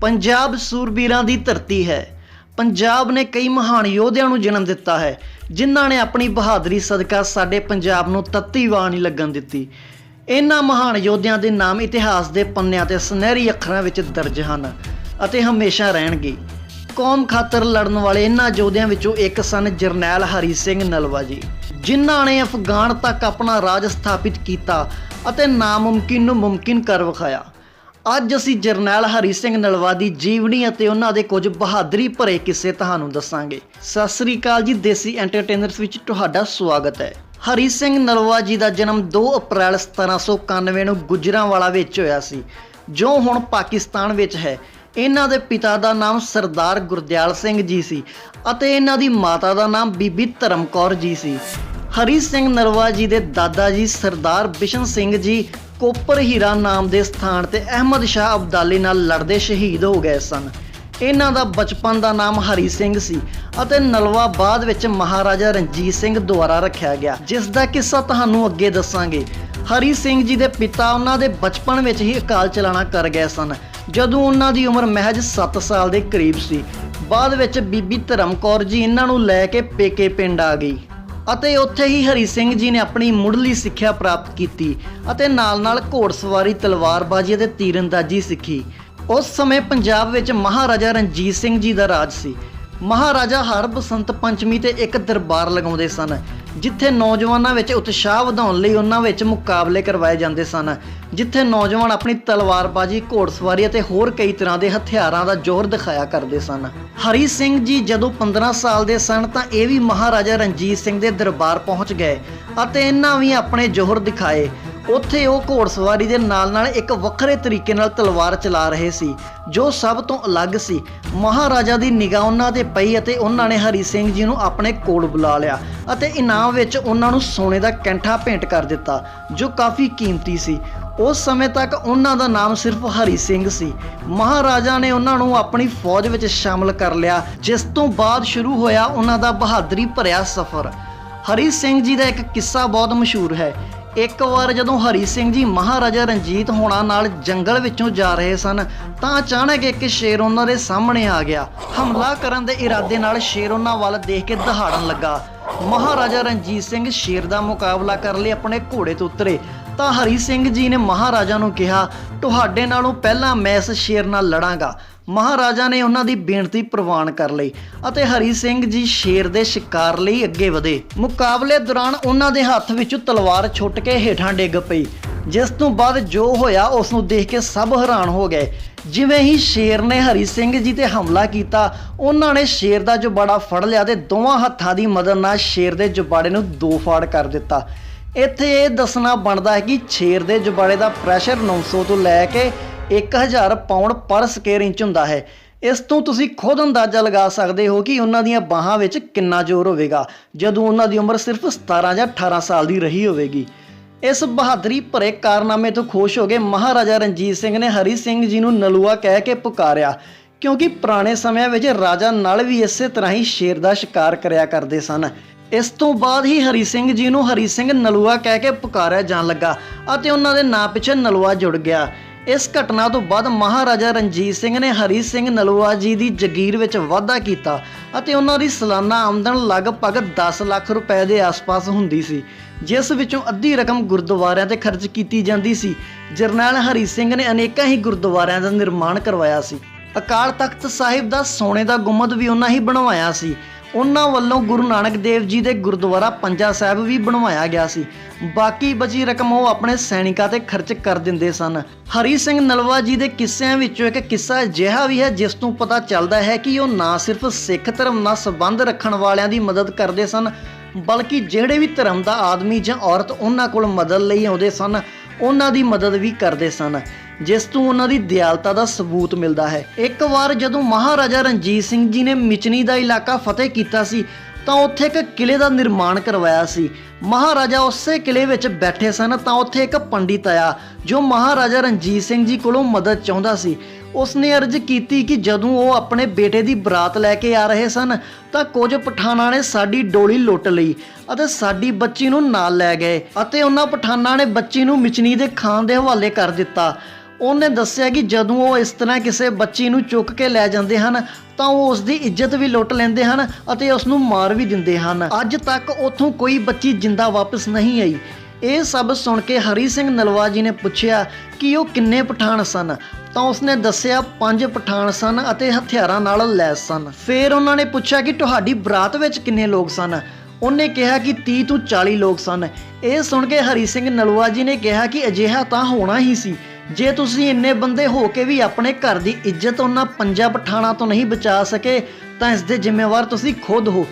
पंजाब सूरबीरां दी धरती है। पंजाब ने कई महान योद्धियां नूं जन्म दिता है जिन्हां ने अपनी बहादुरी सदका साडे पंजाब नूं तत्ती वाह नहीं लगन दित्ती। इन्हां महान योद्धियां दे नाम इतिहास दे पन्निਆਂ ते सुनहरी अखरां विच दर्ज हन अते हमेशा रहणगे। कौम खातर लड़न वाले इन्हां योद्धियां विचों एक सन जरनैल हरी सिंह नलवा जी, जिन्हां ने अफगान तक अपना राज स्थापित किया अते नामुमकिन नूं मुमकिन कर विखाया। ਅੱਜ ਅਸੀਂ ਜਰਨੈਲ ਹਰੀ ਸਿੰਘ ਨਲਵਾ ਦੀ ਜੀਵਨੀ ਅਤੇ ਉਹਨਾਂ ਦੇ ਕੁਝ ਬਹਾਦਰੀ ਭਰੇ ਕਿੱਸੇ ਤੁਹਾਨੂੰ ਦੱਸਾਂਗੇ। ਸਤਿ ਸ੍ਰੀ ਅਕਾਲ ਜੀ, ਦੇਸੀ ਐਂਟਰਟੇਨਰਸ ਵਿੱਚ ਤੁਹਾਡਾ ਸਵਾਗਤ ਹੈ। ਹਰੀ ਸਿੰਘ ਨਲਵਾ ਜੀ ਦਾ ਜਨਮ 2 ਅਪ੍ਰੈਲ 1791 ਨੂੰ ਗੁਜਰਾਂਵਾਲਾ ਵਿੱਚ ਹੋਇਆ ਸੀ, ਜੋ ਹੁਣ ਪਾਕਿਸਤਾਨ ਵਿੱਚ ਹੈ। ਇਹਨਾਂ ਦੇ ਪਿਤਾ ਦਾ ਨਾਮ ਸਰਦਾਰ ਗੁਰਦਿਆਲ ਸਿੰਘ ਜੀ ਸੀ ਅਤੇ ਇਹਨਾਂ ਦੀ ਮਾਤਾ ਦਾ ਨਾਮ ਬੀਬੀ ਧਰਮ ਕੌਰ ਜੀ ਸੀ। ਹਰੀ ਸਿੰਘ ਨਲਵਾ ਜੀ ਦੇ ਦਾਦਾ ਜੀ ਸਰਦਾਰ ਬਿਸ਼ਨ ਸਿੰਘ ਜੀ ਕੋਪਰ ਹੀਰਾ ਨਾਮ ਦੇ ਸਥਾਨ ਤੇ ਅਹਿਮਦ ਸ਼ਾਹ ਅਬਦਾਲੀ ਨਾਲ ਲੜਦੇ ਸ਼ਹੀਦ ਹੋ ਗਏ ਸਨ। ਇਹਨਾਂ ਦਾ ਬਚਪਨ ਦਾ ਨਾਮ ਹਰੀ ਸਿੰਘ ਸੀ ਅਤੇ ਨਲਵਾ ਬਾਅਦ ਵਿੱਚ ਮਹਾਰਾਜਾ ਰਣਜੀਤ ਸਿੰਘ ਦੁਆਰਾ ਰੱਖਿਆ ਗਿਆ, ਜਿਸ ਦਾ ਕਿੱਸਾ ਤੁਹਾਨੂੰ ਅੱਗੇ ਦੱਸਾਂਗੇ। ਹਰੀ ਸਿੰਘ ਜੀ ਦੇ ਪਿਤਾ ਉਹਨਾਂ ਦੇ ਬਚਪਨ ਵਿੱਚ ਹੀ ਅਕਾਲ ਚਲਾਣਾ ਕਰ ਗਏ ਸਨ, ਜਦੋਂ ਉਹਨਾਂ ਦੀ ਉਮਰ ਮਹਿਜ 7 ਸਾਲ ਦੇ ਕਰੀਬ ਸੀ। ਬਾਅਦ ਵਿੱਚ ਬੀਬੀ ਧਰਮ ਕੌਰ ਜੀ ਇਹਨਾਂ ਨੂੰ ਲੈ ਕੇ ਪੇਕੇ ਪਿੰਡ ਆ ਗਈ ਅਤੇ ਉੱਥੇ ਹੀ ਹਰੀ ਸਿੰਘ ਜੀ ਨੇ ਆਪਣੀ ਮੁੱਢਲੀ ਸਿੱਖਿਆ ਪ੍ਰਾਪਤ ਕੀਤੀ ਅਤੇ ਨਾਲ-ਨਾਲ ਘੋੜਸਵਾਰੀ, ਤਲਵਾਰਬਾਜ਼ੀ ਅਤੇ ਤੀਰਅੰਦਾਜ਼ੀ ਸਿੱਖੀ। ਉਸ ਸਮੇਂ ਪੰਜਾਬ ਵਿੱਚ ਮਹਾਰਾਜਾ ਰਣਜੀਤ ਸਿੰਘ ਜੀ ਦਾ ਰਾਜ ਸੀ। ਮਹਾਰਾਜਾ ਹਰ ਬਸੰਤ ਪੰਚਮੀ ਤੇ ਇੱਕ ਦਰਬਾਰ ਲਗਾਉਂਦੇ ਸਨ, ਜਿੱਥੇ ਨੌਜਵਾਨਾਂ ਵਿੱਚ ਉਤਸ਼ਾਹ ਵਧਾਉਣ ਲਈ ਉਹਨਾਂ ਵਿੱਚ ਮੁਕਾਬਲੇ ਕਰਵਾਏ ਜਾਂਦੇ ਸਨ, ਜਿੱਥੇ ਨੌਜਵਾਨ ਆਪਣੀ ਤਲਵਾਰਬਾਜ਼ੀ, ਘੋੜਸਵਾਰੀ ਅਤੇ ਹੋਰ ਕਈ ਤਰ੍ਹਾਂ ਦੇ ਹਥਿਆਰਾਂ ਦਾ ਜ਼ੋਰ ਦਿਖਾਇਆ ਕਰਦੇ ਸਨ। ਹਰੀ ਸਿੰਘ ਜੀ ਜਦੋਂ 15 ਸਾਲ ਦੇ ਸਨ ਤਾਂ ਇਹ ਵੀ ਮਹਾਰਾਜਾ ਰਣਜੀਤ ਸਿੰਘ ਦੇ ਦਰਬਾਰ ਪਹੁੰਚ ਗਏ ਅਤੇ ਇਹਨਾਂ ਵੀ ਆਪਣੇ ਜ਼ੋਹਰ ਦਿਖਾਏ। ਉੱਥੇ ਉਹ ਘੋੜਸਵਾਰੀ ਦੇ ਨਾਲ-ਨਾਲ ਇੱਕ ਵੱਖਰੇ ਤਰੀਕੇ ਨਾਲ ਤਲਵਾਰ ਚਲਾ ਰਹੇ ਸੀ, ਜੋ ਸਭ ਤੋਂ ਅਲੱਗ ਸੀ। ਮਹਾਰਾਜਾ ਦੀ ਨਿਗਾਹ ਉਹਨਾਂ ਤੇ ਪਈ ਅਤੇ ਉਹਨਾਂ ਨੇ ਹਰੀ ਸਿੰਘ ਜੀ ਨੂੰ ਆਪਣੇ ਕੋਲ ਬੁਲਾ ਲਿਆ ਅਤੇ ਇਨਾਮ ਵਿੱਚ ਉਹਨਾਂ ਨੂੰ ਸੋਨੇ ਦਾ ਕੈਂਠਾ ਭੇਂਟ ਕਰ ਦਿੱਤਾ, ਜੋ ਕਾਫੀ ਕੀਮਤੀ ਸੀ। ਉਸ ਸਮੇਂ ਤੱਕ ਉਹਨਾਂ ਦਾ ਨਾਮ ਸਿਰਫ ਹਰੀ ਸਿੰਘ ਸੀ। ਮਹਾਰਾਜਾ ਨੇ ਉਹਨਾਂ ਨੂੰ ਆਪਣੀ ਫੌਜ ਵਿੱਚ ਸ਼ਾਮਲ ਕਰ ਲਿਆ, ਜਿਸ ਤੋਂ ਬਾਅਦ ਸ਼ੁਰੂ ਹੋਇਆ ਉਹਨਾਂ ਦਾ ਬਹਾਦਰੀ ਭਰਿਆ ਸਫ਼ਰ। ਹਰੀ ਸਿੰਘ ਜੀ ਦਾ ਇੱਕ ਕਿੱਸਾ ਬਹੁਤ ਮਸ਼ਹੂਰ ਹੈ। ਇੱਕ ਵਾਰ ਜਦੋਂ ਹਰੀ ਸਿੰਘ ਜੀ ਮਹਾਰਾਜਾ ਰਣਜੀਤ ਹੋਣਾ ਨਾਲ ਜੰਗਲ ਵਿੱਚੋਂ ਜਾ ਰਹੇ ਸਨ ਤਾਂ ਅਚਾਨਕ ਇੱਕ ਸ਼ੇਰ ਉਹਨਾਂ ਦੇ ਸਾਹਮਣੇ ਆ ਗਿਆ। ਹਮਲਾ ਕਰਨ ਦੇ ਇਰਾਦੇ ਨਾਲ ਸ਼ੇਰ ਉਹਨਾਂ ਵੱਲ ਦੇਖ ਕੇ ਦਹਾੜਨ ਲੱਗਾ। ਮਹਾਰਾਜਾ ਰਣਜੀਤ ਸਿੰਘ ਸ਼ੇਰ ਦਾ ਮੁਕਾਬਲਾ ਕਰਨ ਲਈ ਆਪਣੇ ਘੋੜੇ ਤੋਂ ਉਤਰੇ ਤਾਂ ਹਰੀ ਸਿੰਘ ਜੀ ਨੇ ਮਹਾਰਾਜਾ ਨੂੰ ਕਿਹਾ, ਤੁਹਾਡੇ ਨਾਲੋਂ ਪਹਿਲਾਂ ਮੈਂ ਇਸ ਸ਼ੇਰ ਨਾਲ ਲੜਾਂਗਾ। ਮਹਾਰਾਜਾ ਨੇ ਉਹਨਾਂ ਦੀ ਬੇਨਤੀ ਪ੍ਰਵਾਨ ਕਰ ਲਈ ਅਤੇ ਹਰੀ ਸਿੰਘ ਜੀ ਸ਼ੇਰ ਦੇ ਸ਼ਿਕਾਰ ਲਈ ਅੱਗੇ ਵਧੇ। ਮੁਕਾਬਲੇ ਦੌਰਾਨ ਉਹਨਾਂ ਦੇ ਹੱਥ ਵਿੱਚੋਂ ਤਲਵਾਰ ਛੁੱਟ ਕੇ ਹੇਠਾਂ ਡਿੱਗ ਪਈ, ਜਿਸ ਤੋਂ ਬਾਅਦ ਜੋ ਹੋਇਆ ਉਸ ਨੂੰ ਦੇਖ ਕੇ ਸਭ ਹੈਰਾਨ ਹੋ ਗਏ। ਜਿਵੇਂ ਹੀ ਸ਼ੇਰ ਨੇ ਹਰੀ ਸਿੰਘ ਜੀ ਤੇ ਹਮਲਾ ਕੀਤਾ, ਉਹਨਾਂ ਨੇ ਸ਼ੇਰ ਦਾ ਜੁਬਾੜਾ ਫੜ ਲਿਆ ਤੇ ਦੋਵਾਂ ਹੱਥਾਂ ਦੀ ਮਦਦ ਨਾਲ ਸ਼ੇਰ ਦੇ ਜੁਬਾੜੇ ਨੂੰ 2 ਫਾੜ ਕਰ ਦਿੱਤਾ। ਇੱਥੇ ਇਹ ਦੱਸਣਾ ਬਣਦਾ ਹੈ ਕਿ ਸ਼ੇਰ ਦੇ ਜੁਬਾੜੇ ਦਾ ਪ੍ਰੈਸ਼ਰ 900 ਤੋਂ ਲੈ ਕੇ 1000 ਪਾਉਂਡ ਪਰ ਸਕੁਅਰ ਇੰਚ ਹੁੰਦਾ ਹੈ। ਇਸ ਤੋਂ ਤੁਸੀਂ ਖੁਦ ਅੰਦਾਜ਼ਾ ਲਗਾ ਸਕਦੇ ਹੋ ਕਿ ਉਹਨਾਂ ਦੀਆਂ ਬਾਹਾਂ ਵਿੱਚ ਕਿੰਨਾ ਜ਼ੋਰ ਹੋਵੇਗਾ ਜਦੋਂ ਉਹਨਾਂ ਦੀ ਉਮਰ ਸਿਰਫ 17 ਜਾਂ 18 ਸਾਲ ਦੀ ਰਹੀ ਹੋਵੇਗੀ। ਇਸ ਬਹਾਦਰੀ ਭਰੇ ਕਾਰਨਾਮੇ ਤੋਂ ਖੁਸ਼ ਹੋ ਕੇ ਮਹਾਰਾਜਾ ਰਣਜੀਤ ਸਿੰਘ ਨੇ ਹਰੀ ਸਿੰਘ ਜੀ ਨੂੰ ਨਲੂਆ ਕਹਿ ਕੇ ਪੁਕਾਰਿਆ, ਕਿਉਂਕਿ ਪੁਰਾਣੇ ਸਮਿਆਂ ਵਿੱਚ ਰਾਜਾ ਨਲ ਵੀ ਇਸੇ ਤਰ੍ਹਾਂ ਹੀ ਸ਼ੇਰ ਦਾ ਸ਼ਿਕਾਰ ਕਰਿਆ ਕਰਦੇ ਸਨ। ਇਸ ਤੋਂ ਬਾਅਦ ਹੀ ਹਰੀ ਸਿੰਘ ਜੀ ਨੂੰ ਹਰੀ ਸਿੰਘ ਨਲੂਆ ਕਹਿ ਕੇ ਪੁਕਾਰਿਆ ਜਾਣ ਲੱਗਾ ਅਤੇ ਉਹਨਾਂ ਦੇ ਨਾਂ ਪਿੱਛੇ ਨਲੂਆ ਜੁੜ ਗਿਆ। ਇਸ ਘਟਨਾ ਤੋਂ ਬਾਅਦ ਮਹਾਰਾਜਾ ਰਣਜੀਤ ਸਿੰਘ ਨੇ ਹਰੀ ਸਿੰਘ ਨਲੂਆ ਜੀ ਦੀ ਜਗੀਰ ਵਿੱਚ ਵਾਧਾ ਕੀਤਾ ਅਤੇ ਉਹਨਾਂ ਦੀ ਸਾਲਾਨਾ ਆਮਦਨ ਲਗਭਗ 10 ਲੱਖ ਰੁਪਏ ਦੇ ਆਸ-ਪਾਸ ਹੁੰਦੀ ਸੀ, ਜਿਸ ਵਿੱਚੋਂ ਅੱਧੀ ਰਕਮ ਗੁਰਦੁਆਰਿਆਂ ਤੇ ਖਰਚ ਕੀਤੀ ਜਾਂਦੀ ਸੀ। ਜਰਨੈਲ ਹਰੀ ਸਿੰਘ ਨੇ ਅਨੇਕਾਂ ਹੀ ਗੁਰਦੁਆਰਿਆਂ ਦਾ ਨਿਰਮਾਣ ਕਰਵਾਇਆ ਸੀ। ਅਕਾਲ ਤਖਤ ਸਾਹਿਬ ਦਾ ਸੋਨੇ ਦਾ ਗੁੰਮਦ ਵੀ ਉਹਨਾਂ ਹੀ ਬਣਵਾਇਆ ਸੀ। ਉਹਨਾਂ ਵੱਲੋਂ ਗੁਰੂ ਨਾਨਕ ਦੇਵ ਜੀ ਦੇ ਗੁਰਦੁਆਰਾ ਪੰਜਾ ਸਾਹਿਬ ਵੀ ਬਣਵਾਇਆ ਗਿਆ ਸੀ। ਬਾਕੀ ਬਚੀ ਰਕਮ ਉਹ ਆਪਣੇ ਸੈਨਿਕਾਂ ਤੇ ਖਰਚ ਕਰ ਦਿੰਦੇ ਸਨ। ਹਰੀ ਸਿੰਘ ਨਲਵਾ ਜੀ ਦੇ ਕਿੱਸਿਆਂ ਵਿੱਚੋਂ ਇੱਕ ਕਿੱਸਾ ਅਜਿਹਾ ਵੀ ਹੈ ਜਿਸ ਤੋਂ ਪਤਾ ਚੱਲਦਾ ਹੈ ਕਿ ਉਹ ਨਾ ਸਿਰਫ ਸਿੱਖ ਧਰਮ ਨਾਲ ਸੰਬੰਧ ਰੱਖਣ ਵਾਲਿਆਂ ਦੀ ਮਦਦ ਕਰਦੇ ਸਨ, ਬਲਕਿ ਜਿਹੜੇ ਵੀ ਧਰਮ ਦਾ ਆਦਮੀ ਜਾਂ ਔਰਤ ਉਹਨਾਂ ਕੋਲ ਮਦਦ ਲਈ ਆਉਂਦੇ ਸਨ, ਉਹਨਾਂ ਦੀ ਮਦਦ ਵੀ ਕਰਦੇ ਸਨ, ਜਿਸ ਤੋਂ ਉਹਨਾਂ ਦੀ ਦਿਆਲਤਾ ਦਾ ਸਬੂਤ ਮਿਲਦਾ ਹੈ। ਇੱਕ ਵਾਰ ਜਦੋਂ ਮਹਾਰਾਜਾ ਰਣਜੀਤ ਸਿੰਘ ਜੀ ਨੇ ਮਿਚਨੀ ਦਾ ਇਲਾਕਾ ਫਤਿਹ ਕੀਤਾ ਸੀ ਤਾਂ ਉੱਥੇ ਇੱਕ ਕਿਲੇ ਦਾ ਨਿਰਮਾਣ ਕਰਵਾਇਆ ਸੀ। ਮਹਾਰਾਜਾ ਉਸੇ ਕਿਲੇ ਵਿੱਚ ਬੈਠੇ ਸਨ ਤਾਂ ਉੱਥੇ ਇੱਕ ਪੰਡਿਤ ਆਇਆ ਜੋ ਮਹਾਰਾਜਾ ਰਣਜੀਤ ਸਿੰਘ ਜੀ ਕੋਲੋਂ ਮਦਦ ਚਾਹੁੰਦਾ ਸੀ। ਉਸਨੇ ਅਰਜ਼ ਕੀਤੀ ਕਿ ਜਦੋਂ ਉਹ ਆਪਣੇ ਬੇਟੇ ਦੀ ਬਰਾਤ ਲੈ ਕੇ ਆ ਰਹੇ ਸਨ ਤਾਂ ਕੁਝ ਪਠਾਨਾਂ ਨੇ ਸਾਡੀ ਡੋਲੀ ਲੁੱਟ ਲਈ ਅਤੇ ਸਾਡੀ ਬੱਚੀ ਨੂੰ ਨਾਲ ਲੈ ਗਏ ਅਤੇ ਉਹਨਾਂ ਪਠਾਨਾਂ ਨੇ ਬੱਚੀ ਨੂੰ ਮਿਚਨੀ ਦੇ ਖਾਨ ਦੇ ਹਵਾਲੇ ਕਰ ਦਿੱਤਾ। ਉਹਨੇ ਦੱਸਿਆ ਕਿ ਜਦੋਂ ਉਹ ਇਸ ਤਰ੍ਹਾਂ ਕਿਸੇ ਬੱਚੀ ਨੂੰ ਚੁੱਕ ਕੇ ਲੈ ਜਾਂਦੇ ਹਨ ਤਾਂ ਉਹ ਉਸ ਦੀ ਇੱਜ਼ਤ ਵੀ ਲੁੱਟ ਲੈਂਦੇ ਹਨ ਅਤੇ ਉਸ ਨੂੰ ਮਾਰ ਵੀ ਦਿੰਦੇ ਹਨ। ਅੱਜ ਤੱਕ ਉੱਥੋਂ ਕੋਈ ਬੱਚੀ ਜਿੰਦਾ ਵਾਪਸ ਨਹੀਂ ਆਈ। ਇਹ ਸਭ ਸੁਣ ਕੇ ਹਰੀ ਸਿੰਘ ਨਲਵਾ ਜੀ ਨੇ ਪੁੱਛਿਆ ਕਿ ਉਹ ਕਿੰਨੇ ਪਠਾਨ ਸਨ ਤਾਂ ਉਸਨੇ ਦੱਸਿਆ 5 ਪਠਾਨ ਸਨ ਅਤੇ ਹਥਿਆਰਾਂ ਨਾਲ ਲੈਸ ਸਨ। ਫਿਰ ਉਹਨਾਂ ਨੇ ਪੁੱਛਿਆ ਕਿ ਤੁਹਾਡੀ ਬਰਾਤ ਵਿੱਚ ਕਿੰਨੇ ਲੋਕ ਸਨ। ਉਹਨੇ ਕਿਹਾ ਕਿ 30 ਤੋਂ 40 ਲੋਕ ਸਨ। ਇਹ ਸੁਣ ਕੇ ਹਰੀ ਸਿੰਘ ਨਲਵਾ ਜੀ ਨੇ ਕਿਹਾ ਕਿ ਅਜਿਹਾ ਤਾਂ ਹੋਣਾ ਹੀ ਸੀ। ਜੇ ਤੁਸੀਂ ਇੰਨੇ ਬੰਦੇ ਹੋ ਕੇ ਵੀ ਆਪਣੇ ਘਰ ਦੀ ਇੱਜ਼ਤ ਉਹਨਾਂ 5 ਪਠਾਣਾਂ ਤੋਂ ਨਹੀਂ ਬਚਾ ਸਕੇ ਤਾਂ ਇਸ ਦੇ ਜ਼ਿੰਮੇਵਾਰ ਤੁਸੀਂ ਖੁਦ ਹੋ।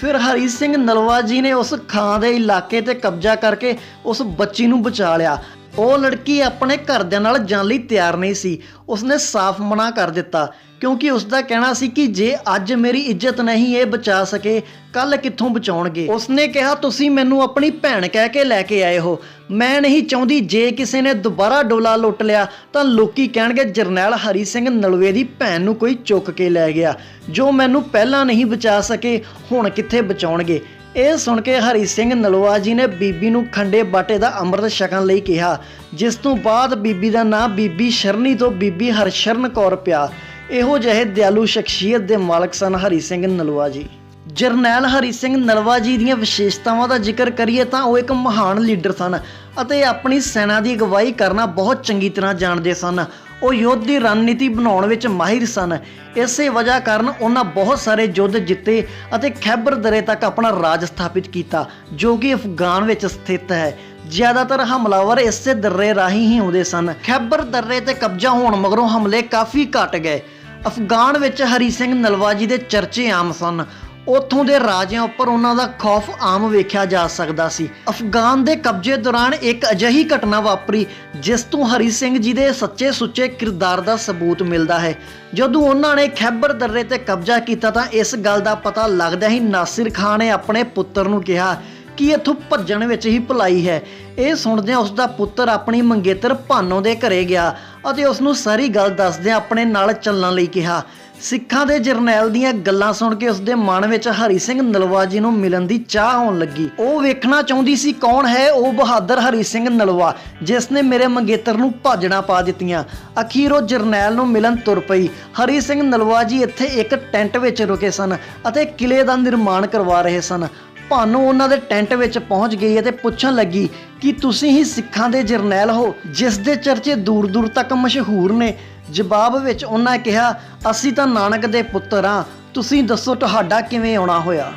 ਫਿਰ ਹਰੀ ਸਿੰਘ ਨਲਵਾ ਜੀ ਨੇ ਉਸ ਖਾਂ ਦੇ ਇਲਾਕੇ ਤੇ ਕਬਜ਼ਾ ਕਰਕੇ ਉਸ ਬੱਚੀ ਨੂੰ ਬਚਾ ਲਿਆ। ਉਹ ਲੜਕੀ ਆਪਣੇ ਘਰਦਿਆਂ ਨਾਲ ਜਾਣ ਲਈ ਤਿਆਰ ਨਹੀਂ ਸੀ। ਉਸਨੇ ਸਾਫ਼ ਮਨਾ ਕਰ ਦਿੱਤਾ ਕਿਉਂਕਿ ਉਸਦਾ ਕਹਿਣਾ ਸੀ ਕਿ ਜੇ ਅੱਜ ਮੇਰੀ ਇੱਜ਼ਤ ਨਹੀਂ ਇਹ ਬਚਾ ਸਕੇ ਕੱਲ ਕਿੱਥੋਂ ਬਚਾਉਣਗੇ। ਉਸਨੇ ਕਿਹਾ ਤੁਸੀਂ ਮੈਨੂੰ ਆਪਣੀ ਭੈਣ ਕਹਿ ਕੇ ਲੈ ਕੇ ਆਏ ਹੋ। ਮੈਂ ਨਹੀਂ ਚਾਹੁੰਦੀ ਜੇ ਕਿਸੇ ਨੇ ਦੁਬਾਰਾ ਡੋਲਾ ਲੁੱਟ ਲਿਆ ਤਾਂ ਲੋਕੀ ਕਹਿਣਗੇ ਜਰਨੈਲ ਹਰੀ ਸਿੰਘ ਨਲਵੇ ਦੀ ਭੈਣ ਨੂੰ ਕੋਈ ਚੁੱਕ ਕੇ ਲੈ ਗਿਆ। ਜੋ ਮੈਨੂੰ ਪਹਿਲਾਂ ਨਹੀਂ ਬਚਾ ਸਕੇ ਹੁਣ ਕਿੱਥੇ ਬਚਾਉਣਗੇ। ਇਹ ਸੁਣ ਕੇ ਹਰੀ ਸਿੰਘ ਨਲਵਾ ਜੀ ਨੇ ਬੀਬੀ ਨੂੰ ਖੰਡੇ ਬਾਟੇ ਦਾ ਅੰਮ੍ਰਿਤ ਛਕਣ ਲਈ ਕਿਹਾ, ਜਿਸ ਤੋਂ ਬਾਅਦ ਬੀਬੀ ਦਾ ਨਾਂ ਬੀਬੀ ਸ਼ਰਨੀ ਤੋਂ ਬੀਬੀ ਹਰਸ਼ਰਨ ਕੌਰ ਪਿਆ। ਇਹੋ ਜਿਹੇ ਦਿਆਲੂ ਸ਼ਖਸੀਅਤ ਦੇ ਮਾਲਕ ਸਨ ਹਰੀ ਸਿੰਘ ਨਲਵਾ ਜੀ। ਜਰਨੈਲ ਹਰੀ ਸਿੰਘ ਨਲਵਾ ਜੀ ਦੀਆਂ ਵਿਸ਼ੇਸ਼ਤਾਵਾਂ ਦਾ ਜ਼ਿਕਰ ਕਰੀਏ ਤਾਂ ਉਹ ਇੱਕ ਮਹਾਨ ਲੀਡਰ ਸਨ ਅਤੇ ਆਪਣੀ ਸੈਨਾ ਦੀ ਅਗਵਾਈ ਕਰਨਾ ਬਹੁਤ ਚੰਗੀ ਤਰ੍ਹਾਂ ਜਾਣਦੇ ਸਨ। ਉਹ ਯੁੱਧ ਦੀ ਰਣਨੀਤੀ ਬਣਾਉਣ ਵਿੱਚ ਮਾਹਿਰ ਸਨ। ਇਸੇ ਵਜ੍ਹਾ ਕਾਰਨ ਉਹਨਾਂ ਬਹੁਤ ਸਾਰੇ ਯੁੱਧ ਜਿੱਤੇ ਅਤੇ ਖੈਬਰ ਦਰੇ ਤੱਕ ਆਪਣਾ ਰਾਜ ਸਥਾਪਿਤ ਕੀਤਾ, ਜੋ ਕਿ ਅਫਗਾਨ ਵਿੱਚ ਸਥਿਤ ਹੈ। ਜ਼ਿਆਦਾਤਰ ਹਮਲਾਵਰ ਇਸੇ ਦर्रे ਰਾਹੀਂ ਹੀ ਆਉਂਦੇ ਸਨ। ਖੈਬਰ ਦर्रे ਤੇ ਕਬਜ਼ਾ ਹੋਣ ਮਗਰੋਂ ਹਮਲੇ ਕਾਫੀ ਘਟ ਗਏ। ਅਫਗਾਨ ਵਿੱਚ ਹਰੀ ਸਿੰਘ ਨਲਵਾ ਜੀ ਦੇ ਚਰਚੇ ਆਮ ਸਨ। ਉੱਥੋਂ ਦੇ ਰਾਜਿਆਂ ਉੱਪਰ ਉਹਨਾਂ ਦਾ ਖੌਫ ਆਮ ਵੇਖਿਆ ਜਾ ਸਕਦਾ ਸੀ। ਅਫਗਾਨ ਦੇ ਕਬਜ਼ੇ ਦੌਰਾਨ ਇੱਕ ਅਜਿਹੀ ਘਟਨਾ ਵਾਪਰੀ ਜਿਸ ਤੋਂ ਹਰੀ ਸਿੰਘ ਜੀ ਦੇ ਸੱਚੇ ਸੁੱਚੇ ਕਿਰਦਾਰ ਦਾ ਸਬੂਤ ਮਿਲਦਾ ਹੈ। ਜਦੋਂ ਉਹਨਾਂ ਨੇ ਖੈਬਰ ਦर्रे ਤੇ ਕਬਜ਼ਾ ਕੀਤਾ ਤਾਂ ਇਸ ਗੱਲ ਦਾ ਪਤਾ ਲੱਗਦਾ ਹੀ ਨਾਸਿਰ ਖਾਨ ਨੇ ਆਪਣੇ ਪੁੱਤਰ ਨੂੰ ਕਿਹਾ ਕਿ ਇੱਥੋਂ ਭੱਜਣ ਵਿੱਚ ਹੀ ਭਲਾਈ ਹੈ। ਇਹ ਸੁਣਦਿਆਂ ਉਸ ਦਾ ਪੁੱਤਰ ਆਪਣੀ ਮੰਗੇਤਰ ਭਾਨੋ ਦੇ ਘਰੇ ਗਿਆ ਅਤੇ ਉਸ ਨੂੰ ਸਾਰੀ ਗੱਲ ਦੱਸਦਿਆਂ ਆਪਣੇ ਨਾਲ ਚੱਲਣ ਲਈ ਕਿਹਾ। ਸਿੱਖਾਂ ਦੇ ਜਰਨੈਲ ਦੀਆਂ ਗੱਲਾਂ ਸੁਣ ਕੇ ਉਸ ਦੇ ਮਨ ਵਿੱਚ ਹਰੀ ਸਿੰਘ ਨਲਵਾ ਜੀ ਨੂੰ ਮਿਲਣ ਦੀ ਚਾਹ ਆਉਣ ਲੱਗੀ। ਉਹ ਵੇਖਣਾ ਚਾਹੁੰਦੀ ਸੀ ਕੌਣ ਹੈ ਉਹ ਬਹਾਦਰ ਹਰੀ ਸਿੰਘ ਨਲਵਾ ਜਿਸ ਨੇ ਮੇਰੇ ਮੰਗੇਤਰ ਨੂੰ ਭਾਜਣਾ ਪਾ ਦਿੱਤੀਆਂ। ਅਖੀਰ ਉਹ ਜਰਨੈਲ ਨੂੰ ਮਿਲਣ ਤੁਰ ਪਈ। ਹਰੀ ਸਿੰਘ ਨਲਵਾ ਜੀ ਇੱਥੇ ਇੱਕ ਟੈਂਟ ਵਿੱਚ ਰੁਕੇ ਸਨ ਅਤੇ ਕਿਲੇ ਦਾ ਨਿਰਮਾਣ ਕਰਵਾ ਰਹੇ ਸਨ। ਭਾਨੋ ਉਹਨਾਂ ਦੇ ਟੈਂਟ ਵਿੱਚ ਪਹੁੰਚ ਗਈ ਅਤੇ ਪੁੱਛਣ ਲੱਗੀ ਕਿ ਤੁਸੀਂ ਹੀ ਸਿੱਖਾਂ ਦੇ ਜਰਨੈਲ ਹੋ ਜਿਸ ਦੇ ਚਰਚੇ ਦੂਰ ਦੂਰ ਤੱਕ ਮਸ਼ਹੂਰ ਨੇ। ਜਵਾਬ ਵਿੱਚ ਉਹਨਾਂ ਕਿਹਾ, ਅਸੀਂ ਤਾਂ ਨਾਨਕ ਦੇ ਪੁੱਤਰ ਹਾਂ, ਤੁਸੀਂ ਦੱਸੋ ਤੁਹਾਡਾ ਕਿਵੇਂ ਆਉਣਾ ਹੋਇਆ।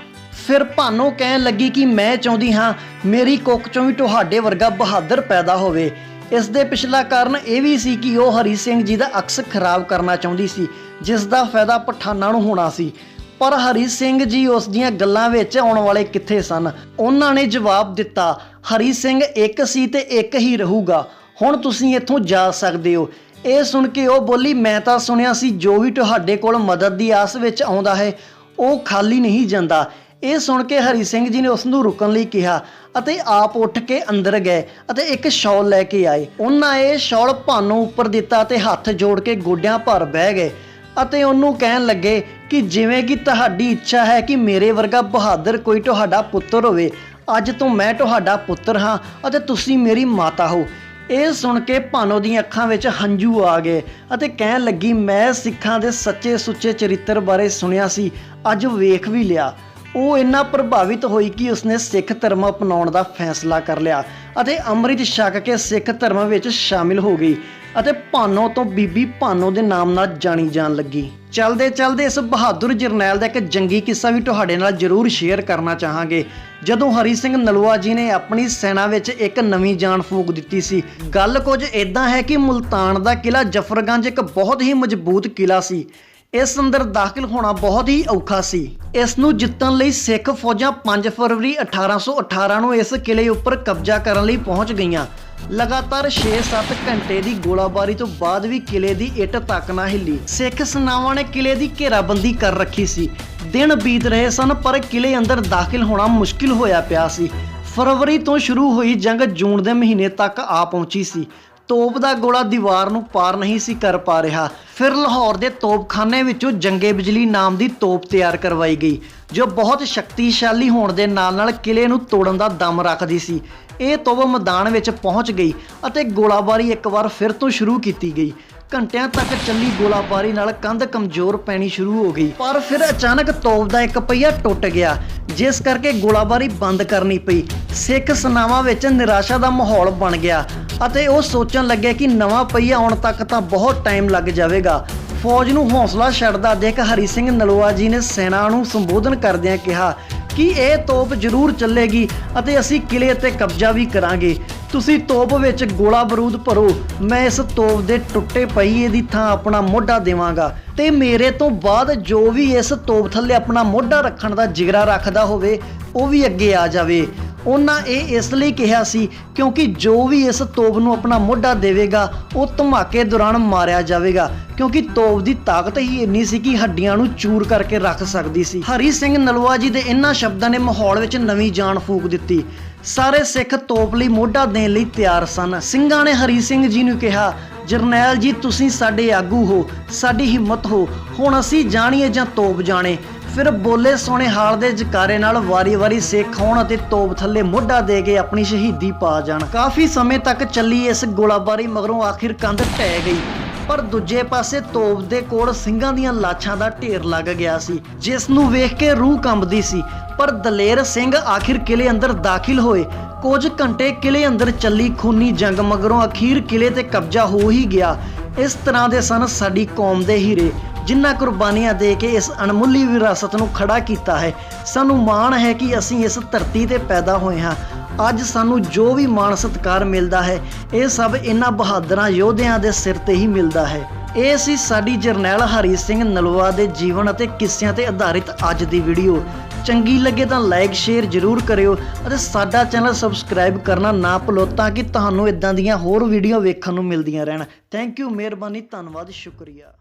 ਫਿਰ ਭਾਨੋ ਕਹਿਣ ਲੱਗੀ ਕਿ ਮੈਂ ਚਾਹੁੰਦੀ ਹਾਂ ਮੇਰੀ ਕੁੱਖ ਚੋਂ ਵੀ ਤੁਹਾਡੇ ਵਰਗਾ ਬਹਾਦਰ ਪੈਦਾ ਹੋਵੇ। ਇਸ ਦੇ ਪਿਛਲਾ ਕਾਰਨ ਇਹ ਵੀ ਸੀ ਕਿ ਉਹ ਹਰੀ ਸਿੰਘ ਜੀ ਦਾ ਅਕਸ ਖਰਾਬ ਕਰਨਾ ਚਾਹੁੰਦੀ ਸੀ ਜਿਸ ਦਾ ਫਾਇਦਾ ਪਠਾਨਾਂ ਨੂੰ ਹੋਣਾ ਸੀ। ਪਰ ਹਰੀ ਸਿੰਘ ਜੀ ਉਸ ਦੀਆਂ ਗੱਲਾਂ ਵਿੱਚ ਆਉਣ ਵਾਲੇ ਕਿੱਥੇ ਸਨ। ਉਹਨਾਂ ਨੇ ਜਵਾਬ ਦਿੱਤਾ, ਹਰੀ ਸਿੰਘ ਇੱਕ ਸੀ ਤੇ ਇੱਕ ਹੀ ਰਹੂਗਾ। ਹੁਣ ਤੁਸੀਂ ਇੱਥੋਂ ਜਾ ਸਕਦੇ ਹੋ। ਇਹ ਸੁਣ ਕੇ ਉਹ ਬੋਲੀ, ਮੈਂ ਤਾਂ ਸੁਣਿਆ ਸੀ ਜੋ ਵੀ ਤੁਹਾਡੇ ਕੋਲ ਮਦਦ ਦੀ ਆਸ ਵਿੱਚ ਆਉਂਦਾ ਹੈ ਉਹ ਖਾਲੀ ਨਹੀਂ ਜਾਂਦਾ। ਇਹ ਸੁਣ ਕੇ ਹਰੀ ਸਿੰਘ ਜੀ ਨੇ ਉਸ ਨੂੰ ਰੁਕਣ ਲਈ ਕਿਹਾ ਅਤੇ ਆਪ ਉੱਠ ਕੇ ਅੰਦਰ ਗਏ ਅਤੇ ਇੱਕ ਸ਼ਾਲ ਲੈ ਕੇ ਆਏ। ਉਹਨਾਂ ਇਹ ਸ਼ਾਲ ਭਾਨੋ ਉੱਪਰ ਦਿੱਤਾ ਤੇ ਹੱਥ ਜੋੜ ਕੇ ਗੋਡਿਆਂ ਭਰ ਬਹਿ ਗਏ ਅਤੇ ਉਹਨੂੰ ਕਹਿਣ ਲੱਗੇ ਕਿ ਜਿਵੇਂ ਕਿ ਤੁਹਾਡੀ ਇੱਛਾ ਹੈ ਕਿ ਮੇਰੇ ਵਰਗਾ ਬਹਾਦਰ ਕੋਈ ਤੁਹਾਡਾ ਪੁੱਤਰ ਹੋਵੇ, ਅੱਜ ਤੋਂ ਮੈਂ ਤੁਹਾਡਾ ਪੁੱਤਰ ਹਾਂ ਅਤੇ ਤੁਸੀਂ ਮੇਰੀ ਮਾਤਾ ਹੋ। ਇਹ ਸੁਣ ਕੇ ਭਾਨੋ ਦੀਆਂ ਅੱਖਾਂ ਵਿੱਚ ਹੰਝੂ ਆ ਗਏ ਅਤੇ ਕਹਿਣ ਲੱਗੀ, ਮੈਂ ਸਿੱਖਾਂ ਦੇ ਸੱਚੇ ਸੁੱਚੇ ਚਰਿੱਤਰ ਬਾਰੇ ਸੁਣਿਆ ਸੀ, ਅੱਜ ਵੇਖ ਵੀ ਲਿਆ। ਉਹ ਇੰਨਾ ਪ੍ਰਭਾਵਿਤ ਹੋਈ ਕਿ ਉਸਨੇ ਸਿੱਖ ਧਰਮ ਅਪਣਾਉਣ ਦਾ ਫੈਸਲਾ ਕਰ ਲਿਆ ਅਤੇ ਅੰਮ੍ਰਿਤ ਛਕ ਕੇ ਸਿੱਖ ਧਰਮ ਵਿੱਚ ਸ਼ਾਮਿਲ ਹੋ ਗਈ ਅਤੇ ਭਾਨੋ ਤੋਂ ਬੀਬੀ ਭਾਨੋ ਦੇ ਨਾਮ ਨਾਲ ਜਾਣੀ ਜਾਣ ਲੱਗੀ। ਚਲਦੇ ਚਲਦੇ ਇਸ ਬਹਾਦਰ ਜਰਨੈਲ ਦਾ ਇੱਕ ਜੰਗੀ ਕਿੱਸਾ ਵੀ ਤੁਹਾਡੇ ਨਾਲ ਜ਼ਰੂਰ ਸ਼ੇਅਰ ਕਰਨਾ ਚਾਹਾਂਗੇ। ਜਦੋਂ ਹਰੀ ਸਿੰਘ ਨਲਵਾ ਜੀ ਨੇ ਆਪਣੀ ਸੈਨਾ ਵਿੱਚ ਇੱਕ ਨਵੀਂ ਜਾਨ ਫੂਕ ਦਿੱਤੀ ਸੀ। ਗੱਲ ਕੁਝ ਇਦਾਂ ਹੈ ਕਿ ਮੁਲਤਾਨ ਦਾ ਕਿਲਾ ਜਫਰਗੰਜ ਇੱਕ ਬਹੁਤ ਹੀ ਮਜ਼ਬੂਤ ਕਿਲਾ ਸੀ। ਇਸ ਅੰਦਰ ਦਾਖਲ ਹੋਣਾ ਬਹੁਤ ਹੀ ਔਖਾ ਸੀ। ਇਸ ਨੂੰ ਜਿੱਤਣ ਲਈ ਸਿੱਖ ਫੌਜਾਂ 5 ਫਰਵਰੀ 1818 ਨੂੰ ਇਸ ਕਿਲੇ ਉੱਪਰ ਕਬਜ਼ਾ ਕਰਨ ਲਈ ਪਹੁੰਚ ਗਈਆਂ। ਲਗਾਤਾਰ 6-7 ਘੰਟੇ ਦੀ ਗੋਲਾਬਾਰੀ ਤੋਂ ਬਾਅਦ ਵੀ ਕਿਲੇ ਦੀ ਇੱਟ ਤੱਕ ਨਾ ਹਿੱਲੀ। ਸਿੱਖ ਸੈਨਾਵਾਂ ਨੇ ਕਿਲੇ ਦੀ ਘੇਰਾਬੰਦੀ ਕਰ ਰੱਖੀ ਸੀ। ਦਿਨ ਬੀਤ ਰਹੇ ਸਨ ਪਰ ਕਿਲੇ ਅੰਦਰ ਦਾਖਲ ਹੋਣਾ ਮੁਸ਼ਕਿਲ ਹੋਇਆ ਪਿਆ ਸੀ। ਫਰਵਰੀ ਤੋਂ ਸ਼ੁਰੂ ਹੋਈ ਜੰਗ ਜੂਨ ਦੇ ਮਹੀਨੇ ਤੱਕ ਆ ਪਹੁੰਚੀ ਸੀ। ਤੋਪ ਦਾ ਗੋਲਾ ਦੀਵਾਰ ਨੂੰ ਪਾਰ ਨਹੀਂ ਸੀ ਕਰ ਪਾ ਰਿਹਾ। ਫਿਰ ਲਾਹੌਰ ਦੇ ਤੋਪਖਾਨੇ ਵਿੱਚੋਂ ਜੰਗੇ ਬਿਜਲੀ ਨਾਮ ਦੀ ਤੋਪ ਤਿਆਰ ਕਰਵਾਈ ਗਈ, ਜੋ ਬਹੁਤ ਸ਼ਕਤੀਸ਼ਾਲੀ ਹੋਣ ਦੇ ਨਾਲ ਕਿਲੇ ਨੂੰ ਤੋੜਨ ਦਾ ਦਮ ਰੱਖਦੀ ਸੀ। ਇਹ ਤੋਪ ਮੈਦਾਨ ਵਿੱਚ ਪਹੁੰਚ ਗਈ ਅਤੇ ਗੋਲਾਬਾਰੀ ਇੱਕ ਵਾਰ ਫਿਰ ਤੋਂ ਸ਼ੁਰੂ ਕੀਤੀ ਗਈ। ਘੰਟਿਆਂ ਤੱਕ ਚੱਲੀ ਗੋਲਾਬਾਰੀ ਨਾਲ ਕੰਧ ਕਮਜ਼ੋਰ ਪੈਣੀ ਸ਼ੁਰੂ ਹੋ ਗਈ, ਪਰ ਫਿਰ ਅਚਾਨਕ ਤੋਪ ਦਾ ਇੱਕ ਪਹੀਆ ਟੁੱਟ ਗਿਆ, ਜਿਸ ਕਰਕੇ ਗੋਲਾਬਾਰੀ ਬੰਦ ਕਰਨੀ ਪਈ। ਸਿੱਖ ਸੈਨਾਵਾਂ ਵਿੱਚ ਨਿਰਾਸ਼ਾ ਦਾ ਮਾਹੌਲ ਬਣ ਗਿਆ ਅਤੇ ਉਹ ਸੋਚਣ ਲੱਗੇ ਕਿ ਨਵਾਂ ਪਹੀਆ ਆਉਣ ਤੱਕ ਤਾਂ ਬਹੁਤ ਟਾਈਮ ਲੱਗ ਜਾਵੇਗਾ। ਫੌਜ ਨੂੰ ਹੌਸਲਾ ਛੱਡਦਾ ਦੇਖ ਹਰੀ ਸਿੰਘ ਨਲੂਆ ਜੀ ਨੇ ਸੈਨਾ ਨੂੰ ਸੰਬੋਧਨ ਕਰਦਿਆਂ ਕਿਹਾ ਕਿ ਇਹ ਤੋਪ ਜ਼ਰੂਰ ਚੱਲੇਗੀ ਅਤੇ ਅਸੀਂ ਕਿਲੇ ਤੇ ਕਬਜ਼ਾ ਵੀ ਕਰਾਂਗੇ। ਤੁਸੀਂ ਤੋਪ ਵਿੱਚ ਗੋਲਾ ਬਰੂਦ ਭਰੋ, ਮੈਂ ਇਸ ਤੋਪ ਦੇ ਟੁੱਟੇ ਪਹੀਏ ਦੀ ਥਾਂ ਆਪਣਾ ਮੋਢਾ ਦੇਵਾਂਗਾ ਤੇ ਮੇਰੇ ਤੋਂ ਬਾਅਦ ਜੋ ਵੀ ਇਸ ਤੋਪ ਥੱਲੇ ਆਪਣਾ ਮੋਢਾ ਰੱਖਣ ਦਾ ਜਿਗਰਾ ਰੱਖਦਾ ਹੋਵੇ ਉਹ ਵੀ ਅੱਗੇ ਆ ਜਾਵੇ। ਉਹਨਾਂ ਇਹ ਇਸ ਲਈ ਕਿਹਾ ਸੀ ਕਿਉਂਕਿ ਜੋ ਵੀ ਇਸ ਤੋਪ ਨੂੰ ਆਪਣਾ ਮੋਢਾ ਦੇਵੇਗਾ ਉਹ ਧਮਾਕੇ ਦੌਰਾਨ ਮਾਰਿਆ ਜਾਵੇਗਾ, ਕਿਉਂਕਿ ਤੋਪ ਦੀ ਤਾਕਤ ਹੀ ਇੰਨੀ ਸੀ ਕਿ ਹੱਡੀਆਂ ਨੂੰ ਚੂਰ ਕਰਕੇ ਰੱਖ ਸਕਦੀ ਸੀ। ਹਰੀ ਸਿੰਘ ਨਲੂਆ ਜੀ ਦੇ ਇਹਨਾਂ ਸ਼ਬਦਾਂ ਨੇ ਮਾਹੌਲ ਵਿੱਚ ਨਵੀਂ ਜਾਨ ਫੂਕ ਦਿੱਤੀ। ਸਾਰੇ ਸਿੱਖ ਤੋਪ ਲਈ ਮੋਢਾ ਦੇਣ ਲਈ ਤਿਆਰ ਸਨ। ਸਿੰਘਾਂ ਨੇ ਹਰੀ ਸਿੰਘ ਜੀ ਨੂੰ ਕਿਹਾ, ਜਰਨੈਲ ਜੀ ਤੁਸੀਂ ਸਾਡੇ ਆਗੂ ਹੋ, ਸਾਡੀ ਹਿੰਮਤ ਹੋ, ਹੁਣ ਅਸੀਂ ਜਾਣੀਏ ਜਾਂ ਤੋਪ ਜਾਣੇ। ਫਿਰ ਬੋਲੇ ਸੋਹਣੇ ਹਾਲ ਦੇ ਜਕਾਰੇ ਨਾਲ ਵਾਰੀ-ਵਾਰੀ ਸਿੱਖ ਆਉਣ ਅਤੇ ਤੋਪ ਥੱਲੇ ਮੋਢਾ ਦੇ ਕੇ ਆਪਣੀ ਸ਼ਹੀਦੀ ਪਾ ਜਾਣ। ਕਾਫੀ ਸਮੇਂ ਤੱਕ ਚੱਲੀ ਇਸ ਗੋਲਾਬਾਰੀ ਮਗਰੋਂ ਆਖਿਰ ਕੰਧ ਢਹਿ ਗਈ, ਪਰ ਦੂਜੇ ਪਾਸੇ ਤੋਪ ਦੇ ਕੋਲ ਸਿੰਘਾਂ ਦੀਆਂ ਲਾਸ਼ਾਂ ਦਾ ਢੇਰ ਲੱਗ ਗਿਆ ਸੀ, ਜਿਸ ਨੂੰ ਵੇਖ ਕੇ ਰੂਹ ਕੰਬਦੀ ਸੀ। ਪਰ ਦਲੇਰ ਸਿੰਘ ਆਖਿਰ ਕਿਲੇ ਅੰਦਰ ਦਾਖਲ ਹੋਏ। ਕੁਝ ਘੰਟੇ ਕਿਲੇ ਅੰਦਰ ਚੱਲੀ ਖੂਨੀ ਜੰਗ ਮਗਰੋਂ ਅਖੀਰ ਕਿਲੇ ਤੇ ਕਬਜ਼ਾ ਹੋ ਹੀ ਗਿਆ। ਇਸ ਤਰ੍ਹਾਂ ਦੇ ਸਨ ਸਾਡੀ ਕੌਮ ਦੇ ਹੀਰੇ, ਜਿਨ੍ਹਾਂ ਕੁਰਬਾਨੀਆਂ ਦੇ ਕੇ ਇਸ ਅਣਮੁੱਲੀ ਵਿਰਾਸਤ ਨੂੰ ਖੜਾ ਕੀਤਾ ਹੈ। ਸਾਨੂੰ ਮਾਣ ਹੈ ਕਿ ਅਸੀਂ ਇਸ ਧਰਤੀ ਤੇ ਪੈਦਾ ਹੋਏ ਹਾਂ। ਅੱਜ ਸਾਨੂੰ ਜੋ ਵੀ ਮਾਣ ਸਤਿਕਾਰ ਮਿਲਦਾ ਹੈ ਇਹ ਸਭ ਇਹਨਾਂ ਬਹਾਦਰਾਂ ਯੋਧਿਆਂ ਦੇ ਸਿਰ ਤੇ ਹੀ ਮਿਲਦਾ ਹੈ। ਇਹ ਸੀ ਸਾਡੀ ਜਰਨੈਲ ਹਰੀ ਸਿੰਘ ਨਲੂਆ ਦੇ ਜੀਵਨ ਅਤੇ ਕਿੱਸਿਆਂ ਤੇ ਆਧਾਰਿਤ ਅੱਜ ਦੀ ਵੀਡੀਓ। ਚੰਗੀ ਲੱਗੇ ਤਾਂ ਲਾਈਕ ਸ਼ੇਅਰ ਜ਼ਰੂਰ ਕਰਿਓ ਅਤੇ ਸਾਡਾ ਚੈਨਲ ਸਬਸਕ੍ਰਾਈਬ ਕਰਨਾ ਨਾ ਭੁੱਲੋ ਤਾਂ ਕਿ ਤੁਹਾਨੂੰ ਇਦਾਂ ਦੀਆਂ ਹੋਰ ਵੀਡੀਓ ਵੇਖਣ ਨੂੰ ਮਿਲਦੀਆਂ ਰਹਿਣ। ਥੈਂਕ ਯੂ, ਮਿਹਰਬਾਨੀ, ਧੰਨਵਾਦ, ਸ਼ੁਕਰੀਆ।